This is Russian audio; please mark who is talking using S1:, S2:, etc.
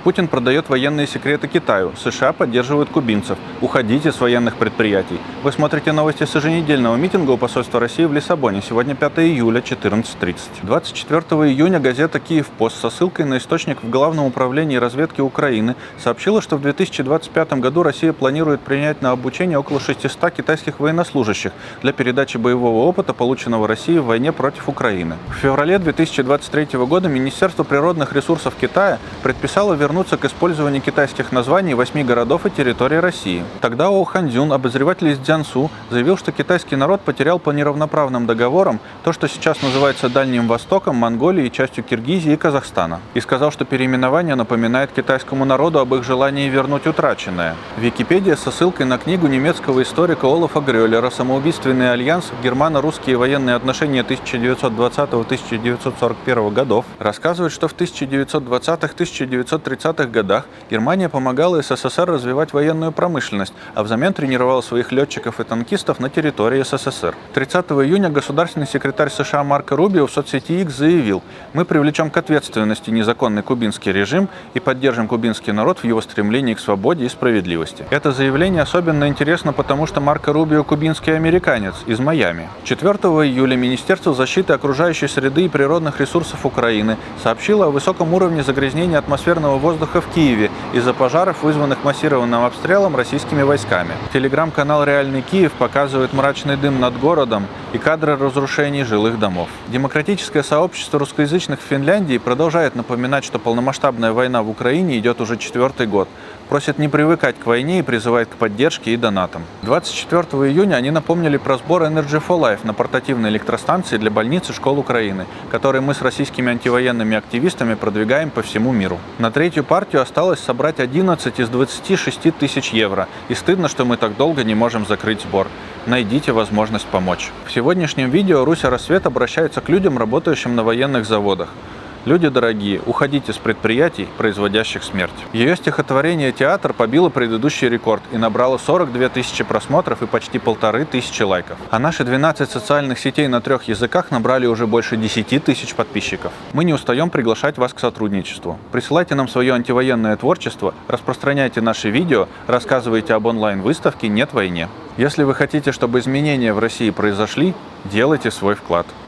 S1: Путин продает военные секреты Китаю. США поддерживают кубинцев. Уходите с военных предприятий. Вы смотрите новости с еженедельного митинга у посольства России в Лиссабоне. Сегодня 5 июля, 14:30. 24 июня газета «Киев-Пост» со ссылкой на источник в Главном управлении разведки Украины сообщила, что в 2025 году Россия планирует принять на обучение около 600 китайских военнослужащих для передачи боевого опыта, полученного Россией в войне против Украины. В феврале 2023 года Министерство природных ресурсов Китая предписало вернуться к использованию китайских названий 8 городов и территорий России. Тогда Оу Ханьцзюн, обозреватель из Цзянсу, заявил, что китайский народ потерял по неравноправным договорам то, что сейчас называется Дальним Востоком, Монголией и частью Киргизии и Казахстана. И сказал, что переименование напоминает китайскому народу об их желании вернуть утраченное. Википедия со ссылкой на книгу немецкого историка Олафа Грёлера «Самоубийственный альянс. Германо-русские военные отношения 1920-1941 годов» рассказывает, что в 1920-1930 годах Германия помогала СССР развивать военную промышленность, а взамен тренировала своих летчиков и танкистов на территории СССР. 30 июня государственный секретарь США Марко Рубио в соцсети X заявил: «Мы привлечем к ответственности незаконный кубинский режим и поддержим кубинский народ в его стремлении к свободе и справедливости». Это заявление особенно интересно, потому что Марко Рубио кубинский американец из Майами. 4 июля Министерство защиты окружающей среды и природных ресурсов Украины сообщило о высоком уровне загрязнения атмосферного воздуха в Киеве из-за пожаров, вызванных массированным обстрелом российскими войсками. Телеграм-канал «Реальный Киев» показывает мрачный дым над городом и кадры разрушений жилых домов. Демократическое сообщество русскоязычных в Финляндии продолжает напоминать, что полномасштабная война в Украине идет уже 4-й год. Просит не привыкать к войне и призывает к поддержке и донатам. 24 июня они напомнили про сбор Energy for Life на портативной электростанции для больниц и школ Украины, который мы с российскими антивоенными активистами продвигаем по всему миру. На третью партию осталось собрать 11 из 26 тысяч евро. И стыдно, что мы так долго не можем закрыть сбор. Найдите возможность помочь. В сегодняшнем видео Руся Рассвет обращается к людям, работающим на военных заводах. Люди дорогие, уходите с предприятий, производящих смерть. Ее стихотворение «Театр» побило предыдущий рекорд и набрало 42 тысячи просмотров и почти 1500 лайков. А наши 12 социальных сетей на 3 языках набрали уже больше 10 тысяч подписчиков. Мы не устаем приглашать вас к сотрудничеству. Присылайте нам свое антивоенное творчество, распространяйте наши видео, рассказывайте об онлайн-выставке «Нет войне». Если вы хотите, чтобы изменения в России произошли, делайте свой вклад.